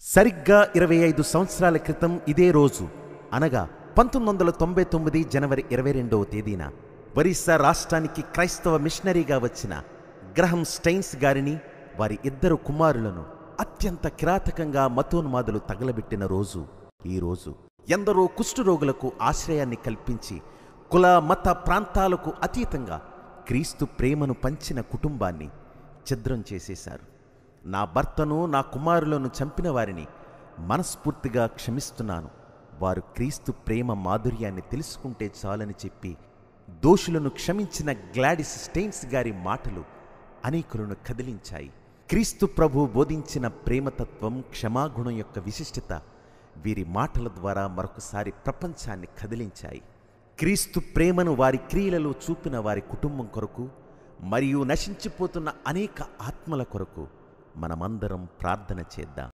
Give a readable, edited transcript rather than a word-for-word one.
సరిగ్గా 25 సంవత్సరాల క్రితం ఇదే రోజు అనగా 1999 జనవరి 22వ తేదీన ఒరిస్సా రాష్ట్రానికి క్రైస్తవ మిషనరీగా వచ్చిన గ్రహం స్టెయిన్స్ గారిని వారి ఇద్దరు కుమారులను అత్యంత కిరాతకంగా మతోన్మాదులు తగలబెట్టిన రోజు ఈ రోజు. ఎందరో కుష్ఠరోగులకు ఆశ్రయాన్ని కల్పించి కుల మత ప్రాంతాలకు అతీతంగా క్రీస్తు ప్రేమను పంచిన కుటుంబాన్ని ఛిద్రం చేసేశారు. నా భర్తను నా కుమారులను చంపిన వారిని మనస్ఫూర్తిగా క్షమిస్తున్నాను. వారు క్రీస్తు ప్రేమ మాధుర్యాన్ని తెలుసుకుంటే చాలని చెప్పి దోషులను క్షమించిన గ్లాడిస్ స్టెయిన్స్ గారి మాటలు అనేకులను కదిలించాయి. క్రీస్తు ప్రభు బోధించిన ప్రేమతత్వం, క్షమాగుణం యొక్క విశిష్టత వీరి మాటల ద్వారా మరొకసారి ప్రపంచాన్ని కదిలించాయి. క్రీస్తు ప్రేమను వారి క్రియలలో చూపిన వారి కుటుంబం కొరకు మరియు నశించిపోతున్న అనేక ఆత్మల కొరకు మనమందరం ప్రార్థన చేద్దాం.